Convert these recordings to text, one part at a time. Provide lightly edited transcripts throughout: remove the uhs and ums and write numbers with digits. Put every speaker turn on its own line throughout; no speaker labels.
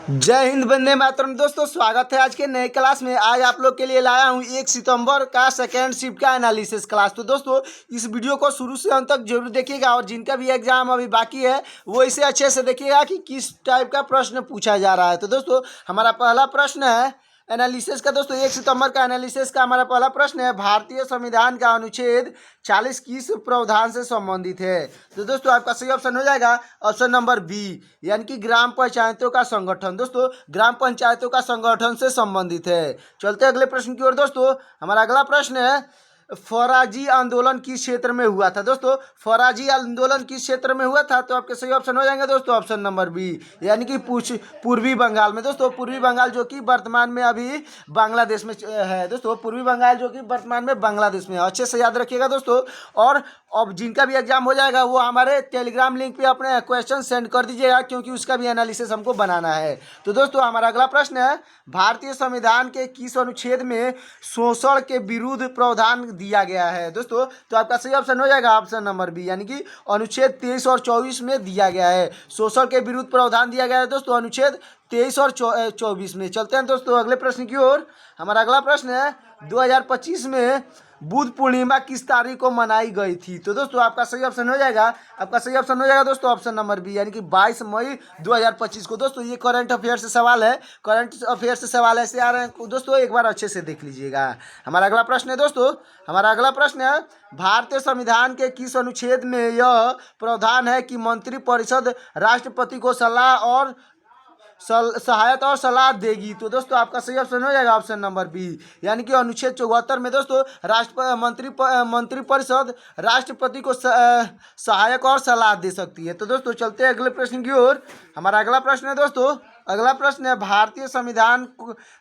जय हिंद, वंदे मातरम। दोस्तों, स्वागत है आज के नए क्लास में। आज आप लोग के लिए लाया हूं 1 सितंबर का सेकेंड शिफ्ट का एनालिसिस क्लास। तो दोस्तों, इस वीडियो को शुरू से अंत तक जरूर देखिएगा और जिनका भी एग्जाम अभी बाकी है वो इसे अच्छे से देखिएगा कि किस टाइप का प्रश्न पूछा जा रहा है। तो दोस्तों, हमारा पहला प्रश्न है एनालिसिस का। दोस्तों, 1 सितंबर का एनालिसिस का हमारा पहला प्रश्न है, भारतीय संविधान का अनुच्छेद 40 किस प्रावधान से संबंधित है? तो दोस्तों, आपका सही ऑप्शन हो जाएगा ऑप्शन नंबर बी, यानी कि ग्राम पंचायतों का संगठन। दोस्तों, ग्राम पंचायतों का संगठन से संबंधित है। चलते अगले प्रश्न की ओर। दोस्तों, हमारा अगला प्रश्न है, फौराजी आंदोलन किस क्षेत्र में हुआ था? दोस्तों, फौराजी आंदोलन किस क्षेत्र में हुआ था? तो आपके सही ऑप्शन हो जाएंगे दोस्तों ऑप्शन नंबर बी, यानी कि पूर्वी बंगाल में। दोस्तों, पूर्वी बंगाल जो कि वर्तमान में अभी बांग्लादेश में है। दोस्तों, पूर्वी बंगाल जो कि वर्तमान में बांग्लादेश में है। अच्छे से याद रखिएगा दोस्तों। और अब जिनका भी एग्जाम हो जाएगा वो हमारे टेलीग्राम लिंक पे अपने क्वेश्चन सेंड कर दीजिएगा, क्योंकि उसका भी एनालिसिस हमको बनाना है। तो दोस्तों, हमारा अगला प्रश्न है, भारतीय संविधान के किस अनुच्छेद में शोषण के विरुद्ध प्रावधान दिया गया है? दोस्तों, तो आपका सही ऑप्शन हो जाएगा ऑप्शन नंबर बी, यानी कि अनुच्छेद 23 और 24 में दिया गया है। शोषण के विरुद्ध प्रावधान दिया गया है दोस्तों अनुच्छेद 23 और 24 में। चलते हैं दोस्तों अगले प्रश्न की ओर। हमारा अगला प्रश्न है, 2025 में बुद्ध पूर्णिमा किस तारीख को मनाई गई थी? तो दोस्तों, आपका सही ऑप्शन हो जाएगा दोस्तों ऑप्शन नंबर बी, यानी कि 22 मई 2025 को। दोस्तों, ये करंट अफेयर से सवाल है, करंट अफेयर से सवाल ऐसे आ रहे हैं दोस्तों, एक बार अच्छे से देख लीजिएगा। हमारा अगला प्रश्न है दोस्तों, भारतीय संविधान के किस अनुच्छेद में यह प्रावधान है कि मंत्रिपरिषद राष्ट्रपति को सलाह और सहायता और सलाह देगी? तो दोस्तों, आपका सही ऑप्शन हो जाएगा ऑप्शन नंबर बी, यानी कि अनुच्छेद 74 में दोस्तों मंत्रिपरिषद राष्ट्रपति को सहायक और सलाह दे सकती है। तो दोस्तों, चलते हैं अगले प्रश्न की ओर। हमारा अगला प्रश्न है दोस्तों, भारतीय संविधान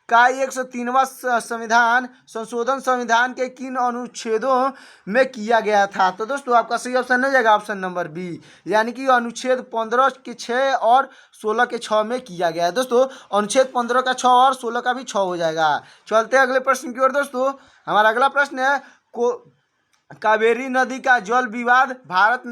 का 103वां संविधान संशोधन संविधान के किन अनुच्छेदों में किया गया था? तो दोस्तों, आपका सही ऑप्शन हो जाएगा ऑप्शन नंबर बी, यानी कि अनुच्छेद 15 के 6 और 16 के 6 में किया गया है। दोस्तों, अनुच्छेद 15 का 6 और 16 का भी 6 हो जाएगा। चलते हैं अगले प्रश्न की ओर। दोस्तों, हमारा अगला प्रश्न है, कावेरी नदी का जल विवाद भारत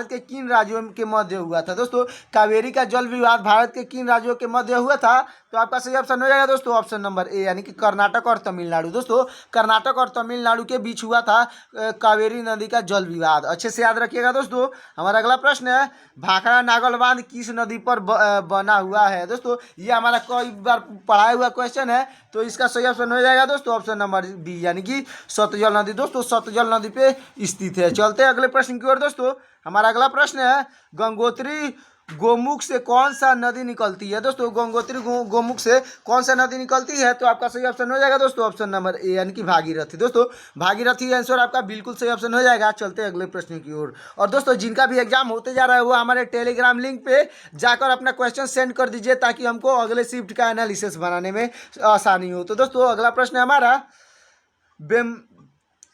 के किन राज्यों के मध्य हुआ था? दोस्तों, कावेरी का जल विवाद भारत के किन राज्यों के मध्य हुआ था? तो आपका सही ऑप्शन हो जाएगा दोस्तों ऑप्शन नंबर ए, यानी कि कर्नाटक और तमिलनाडु। दोस्तों, कर्नाटक और तमिलनाडु के बीच हुआ था कावेरी नदी का जल विवाद। अच्छे से याद रखिएगा दोस्तों। हमारा अगला प्रश्न है, भाखड़ा नागल बांध किस नदी पर बना हुआ है? दोस्तों, ये हमारा कई बार पढ़ाया हुआ क्वेश्चन है, तो इसका सही ऑप्शन हो जाएगा दोस्तों ऑप्शन नंबर बी, यानी कि सतलज नदी। दोस्तों, सतलज नदी पे स्थित है। चलते हैं अगले प्रश्न की ओर। दोस्तों, हमारा अगला प्रश्न है, गंगोत्री गोमुख से कौन सा नदी निकलती है? दोस्तों, गंगोत्री गोमुख से कौन सा नदी निकलती है? तो आपका सही ऑप्शन हो जाएगा दोस्तों ऑप्शन नंबर ए, यानी कि भागीरथी। दोस्तों, भागीरथी आंसर आपका बिल्कुल सही ऑप्शन हो जाएगा। चलते हैं अगले प्रश्न की ओर। और दोस्तों, जिनका भी एग्जाम होते जा रहा है वो हमारे टेलीग्राम लिंक पे जाकर अपना क्वेश्चन सेंड कर दीजिए, ताकि हमको अगले शिफ्ट का एनालिसिस बनाने में आसानी हो। तो दोस्तों, अगला प्रश्न है हमारा,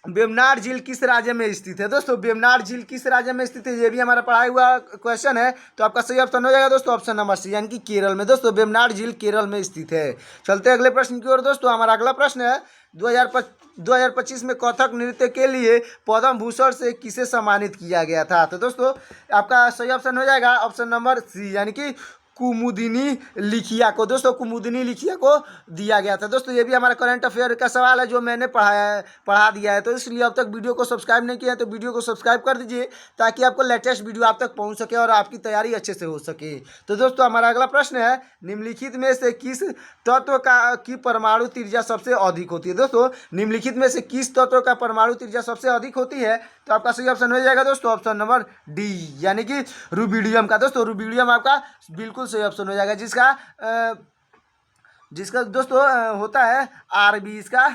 वेम्बनाड झील किस राज्य में स्थित है? दोस्तों, वेम्बनाड झील किस राज्य में स्थित है? ये भी हमारा पढ़ाया हुआ क्वेश्चन है, तो आपका सही ऑप्शन हो जाएगा दोस्तों ऑप्शन नंबर सी, यानी कि केरल में। दोस्तों, वेम्बनाड झील केरल में स्थित है। चलते अगले प्रश्न की ओर। दोस्तों, हमारा अगला प्रश्न है, 2025 में कथक नृत्य के लिए पद्म भूषण से किसे सम्मानित किया गया था? तो दोस्तों, आपका सही ऑप्शन हो जाएगा ऑप्शन नंबर सी, यानी कि कुमुदिनी लिखिया को। दोस्तों, कुमुदिनी लिखिया को दिया गया था। दोस्तों, ये भी हमारा करंट अफेयर का सवाल है जो मैंने पढ़ा दिया है, तो इसलिए अब तक वीडियो को सब्सक्राइब नहीं किया है तो वीडियो को सब्सक्राइब कर दीजिए, ताकि आपको लेटेस्ट वीडियो आप तक पहुंच सके और आपकी तैयारी अच्छे से हो सके। तो दोस्तों, हमारा अगला प्रश्न है, निम्नलिखित में से किस तत्व की परमाणु त्रिज्या सबसे अधिक होती है? दोस्तों, निम्नलिखित में से किस तत्व का परमाणु त्रिज्या सबसे अधिक होती है? तो आपका सही ऑप्शन हो जाएगा दोस्तों ऑप्शन नंबर डी, यानी कि रुबिडियम का। दोस्तों, रुबिडियम आपका बिल्कुल सही ऑप्शन हो जाएगा, जिसका दोस्तों होता है आरबी, इसका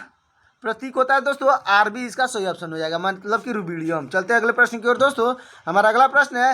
प्रतीक होता है दोस्तों आरबी, इसका सही ऑप्शन हो जाएगा, मतलब कि रुबिडियम। चलते हैं अगले प्रश्न की ओर। दोस्तों, हमारा अगला प्रश्न है,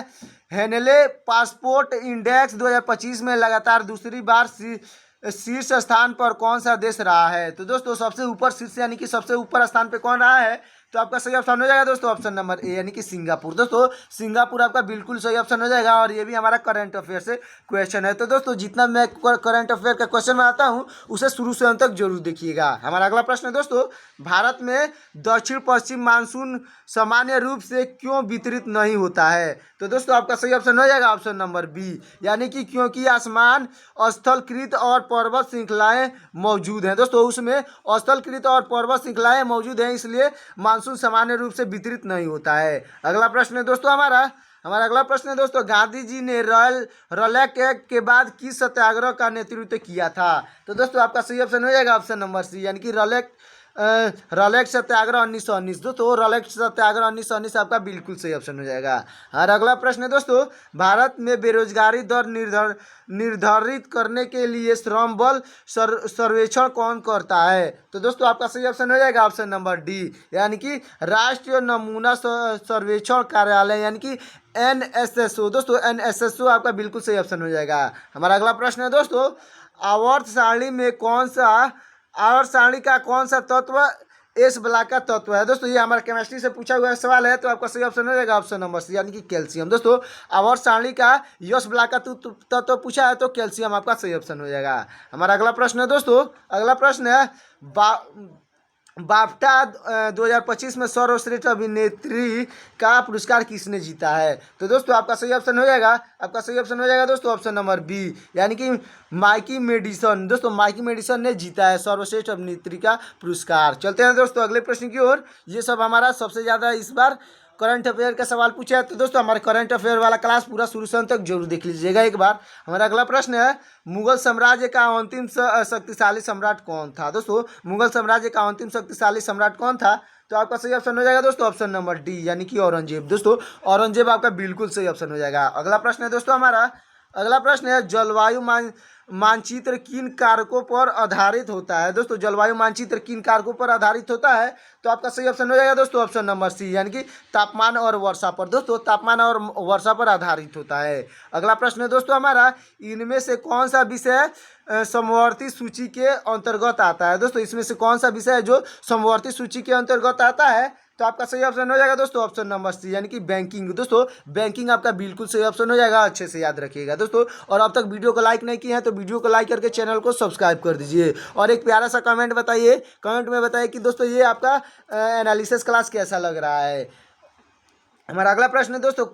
हेनले पासपोर्ट इंडेक्स 2025 में लगातार दूसरी बार शीर्ष स्थान पर कौन सा देश रहा है? तो दोस्तों, सबसे ऊपर शीर्ष यानी कि सबसे ऊपर स्थान पे कौन रहा है? तो आपका सही ऑप्शन हो जाएगा दोस्तों ऑप्शन नंबर ए यानी कि सिंगापुर। दोस्तों सिंगापुर आपका बिल्कुल सही ऑप्शन हो जाएगा और ये भी हमारा करंट अफेयर से क्वेश्चन है। तो दोस्तों जितना मैं करंट अफेयर का क्वेश्चन बनाता हूँ उसे शुरू से अंत तक जरूर देखिएगा। हमारा अगला प्रश्न है दोस्तों, भारत में दक्षिण पश्चिम मानसून सामान्य रूप से क्यों वितरित नहीं होता है? तो दोस्तों आपका सही ऑप्शन हो जाएगा ऑप्शन नंबर बी यानी कि क्योंकि आसमान स्थलकृत और पर्वत श्रृंखलाएं मौजूद हैं। दोस्तों उसमें स्थलकृत और पर्वत श्रृंखलाएं मौजूद हैं, इसलिए मानसून सामान्य रूप से वितरित नहीं होता है। अगला प्रश्न है दोस्तों हमारा अगला प्रश्न है दोस्तों, गांधी जी ने रॉलेट एक्ट के बाद किस सत्याग्रह का नेतृत्व किया था? तो दोस्तों आपका सही ऑप्शन हो जाएगा ऑप्शन नंबर सी यानी कि रॉलेट सत्याग्रह 1919। दोस्तों रॉलेट सत्याग्रह 1919 आपका बिल्कुल सही ऑप्शन हो जाएगा। और अगला प्रश्न है दोस्तों, भारत में बेरोजगारी दर निर्धारित करने के लिए श्रम बल सर्वेक्षण कौन करता है? तो दोस्तों आपका सही ऑप्शन हो जाएगा ऑप्शन नंबर डी यानी कि राष्ट्रीय नमूना सर्वेक्षण कार्यालय यानी कि NSSO। दोस्तों NSSO आपका बिल्कुल सही ऑप्शन हो जाएगा। हमारा अगला प्रश्न है दोस्तों, आवर्त सारणी का कौन सा तत्व एस ब्लॉक का तत्व है? दोस्तों ये हमारा केमिस्ट्री से पूछा हुआ सवाल है, तो आपका सही ऑप्शन हो जाएगा ऑप्शन नंबर सी यानी कि कैल्शियम। दोस्तों आवर्त सारणी का यस ब्लॉक का तत्व पूछा है तो कैल्शियम आपका सही ऑप्शन हो जाएगा। हमारा अगला प्रश्न है दोस्तों, अगला प्रश्न है बाफ्टा 2025 में सर्वश्रेष्ठ अभिनेत्री का पुरस्कार किसने जीता है? तो दोस्तों आपका सही ऑप्शन हो जाएगा दोस्तों ऑप्शन नंबर बी यानी कि माइकी मेडिसन। दोस्तों माइकी मेडिसन ने जीता है सर्वश्रेष्ठ अभिनेत्री का पुरस्कार। चलते हैं दोस्तों अगले प्रश्न की ओर। ये सब हमारा सबसे ज़्यादा इस बार करंट अफेयर का सवाल पूछा है, तो दोस्तों हमारे करंट अफेयर वाला क्लास पूरा शुरू से अंत तक जरूर देख लीजिएगा एक बार। हमारा अगला प्रश्न है, मुगल साम्राज्य का अंतिम शक्तिशाली सम्राट कौन था? दोस्तों मुगल साम्राज्य का अंतिम शक्तिशाली सम्राट कौन था? तो आपका सही ऑप्शन हो जाएगा दोस्तों ऑप्शन नंबर डी यानी कि औरंगजेब। दोस्तों औरंगजेब आपका बिल्कुल सही ऑप्शन हो जाएगा। अगला प्रश्न है दोस्तों अगला प्रश्न है, जलवायु मानचित्र किन कारकों पर आधारित होता है? दोस्तों जलवायु मानचित्र किन कारकों पर आधारित होता है? तो आपका सही ऑप्शन हो जाएगा दोस्तों ऑप्शन नंबर सी यानी कि तापमान और वर्षा पर। दोस्तों तापमान और वर्षा पर आधारित होता है। अगला प्रश्न है दोस्तों इनमें से कौन सा विषय समवर्ती सूची के अंतर्गत आता है? दोस्तों इसमें से कौन सा विषय है जो समवर्ती सूची के अंतर्गत आता है? तो आपका सही ऑप्शन हो जाएगा दोस्तों ऑप्शन नंबर सी यानी कि बैंकिंग। दोस्तों बैंकिंग आपका बिल्कुल सही ऑप्शन हो जाएगा, अच्छे से याद रखिएगा दोस्तों। और अब तक वीडियो को लाइक नहीं किए हैं तो वीडियो को लाइक करके चैनल को सब्सक्राइब कर दीजिए और एक प्यारा सा कमेंट में बताइए कि दोस्तों ये आपका एनालिसिस क्लास कैसा लग रहा है। हमारा अगला प्रश्न है दोस्तों,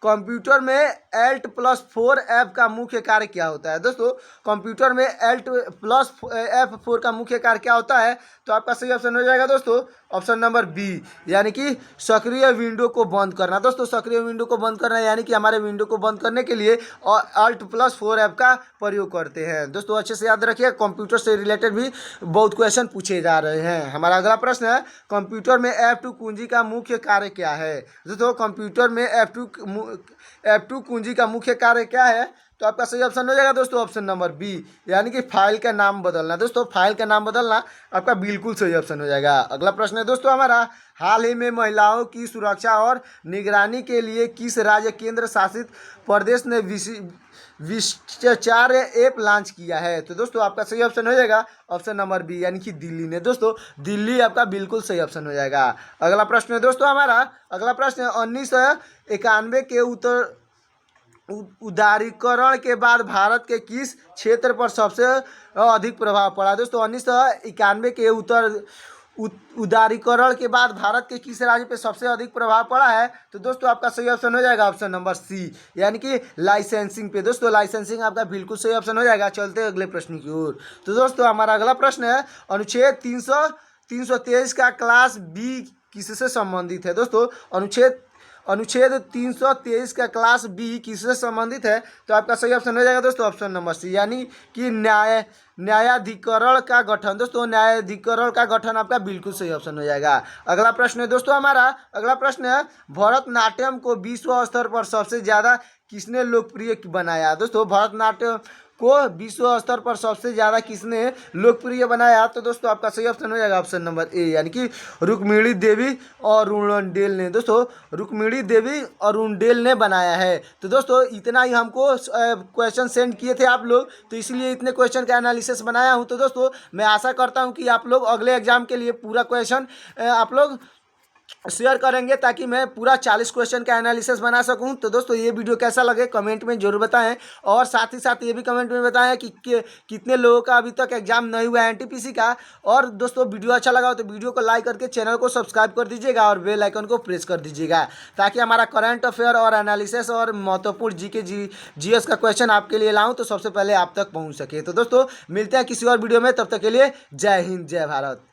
कंप्यूटर में Alt+4 F का मुख्य कार्य क्या होता है? दोस्तों कंप्यूटर में Alt+F4 का मुख्य कार्य क्या होता है? तो आपका सही ऑप्शन हो जाएगा दोस्तों ऑप्शन नंबर बी यानी कि सक्रिय विंडो को बंद करना। दोस्तों सक्रिय विंडो को बंद करना यानी कि हमारे विंडो को बंद करने के लिए Alt+4 F का प्रयोग करते हैं। दोस्तों अच्छे से याद रखिए, कंप्यूटर से रिलेटेड भी बहुत क्वेश्चन पूछे जा रहे हैं। हमारा अगला प्रश्न है, कंप्यूटर में F2 कुंजी का मुख्य कार्य क्या है? दोस्तों कंप्यूटर में F2 कुंजी का मुख्य कार्य क्या है? तो आपका सही ऑप्शन हो जाएगा दोस्तों ऑप्शन नंबर बी यानी कि फाइल का नाम बदलना। दोस्तों फाइल का नाम बदलना आपका बिल्कुल सही ऑप्शन हो जाएगा। अगला प्रश्न है दोस्तों हाल ही में महिलाओं की सुरक्षा और निगरानी के लिए किस राज्य केंद्र शासित प्रदेश ने विश्वचार्य ऐप लॉन्च किया है? तो दोस्तों आपका सही ऑप्शन हो जाएगा ऑप्शन नंबर बी यानी कि दिल्ली ने। दोस्तों दिल्ली आपका बिल्कुल सही ऑप्शन हो जाएगा। अगला प्रश्न है दोस्तों अगला प्रश्न है, 1991 के उदारीकरण के बाद भारत के किस क्षेत्र पर सबसे अधिक प्रभाव पड़ा? दोस्तों 1991 के उदारीकरण के बाद भारत के किस राज्य पे सबसे अधिक प्रभाव पड़ा है? तो दोस्तों आपका सही ऑप्शन हो जाएगा ऑप्शन नंबर सी यानी कि लाइसेंसिंग पे। दोस्तों लाइसेंसिंग आपका बिल्कुल सही ऑप्शन हो जाएगा। चलते हैं अगले प्रश्न की ओर। तो दोस्तों हमारा अगला प्रश्न है, अनुच्छेद 323 का क्लास बी किससे संबंधित है? दोस्तों अनुच्छेद 323 का क्लास बी किससे संबंधित है? तो आपका सही ऑप्शन हो जाएगा दोस्तों ऑप्शन नंबर सी यानी कि न्यायाधिकरण का गठन। दोस्तों न्यायाधिकरण का गठन आपका बिल्कुल सही ऑप्शन हो जाएगा। अगला प्रश्न है दोस्तों अगला प्रश्न है, भरतनाट्यम को विश्व स्तर पर सबसे ज़्यादा किसने लोकप्रिय बनाया? दोस्तों भरतनाट्यम को विश्व स्तर पर सबसे ज़्यादा किसने लोकप्रिय बनाया? तो दोस्तों आपका सही ऑप्शन हो जाएगा ऑप्शन नंबर ए यानी कि रुक्मिणी देवी और अरुणडेल ने। दोस्तों रुक्मिणी देवी और अरुणडेल ने बनाया है। तो दोस्तों इतना ही हमको क्वेश्चन सेंड किए थे आप लोग, तो इसलिए इतने क्वेश्चन का एनालिसिस बनाया हूँ। तो दोस्तों मैं आशा करता हूँ कि आप लोग अगले एग्जाम के लिए पूरा क्वेश्चन आप लोग शेयर करेंगे ताकि मैं पूरा 40 क्वेश्चन का एनालिसिस बना सकूं। तो दोस्तों ये वीडियो कैसा लगे कमेंट में जरूर बताएं, और साथ ही साथ ये भी कमेंट में बताएं कि कितने लोगों का अभी तक एग्जाम नहीं हुआ है एनटीपीसी का। और दोस्तों वीडियो अच्छा लगा हो तो वीडियो को लाइक करके चैनल को सब्सक्राइब कर दीजिएगा और बेल आइकन को प्रेस कर दीजिएगा, ताकि हमारा करंट अफेयर और एनालिसिस और महत्वपूर्ण जीएस का क्वेश्चन आपके लिए लाऊं तो सबसे पहले आप तक पहुँच सके। तो दोस्तों मिलते हैं किसी और वीडियो में, तब तक के लिए जय हिंद जय भारत।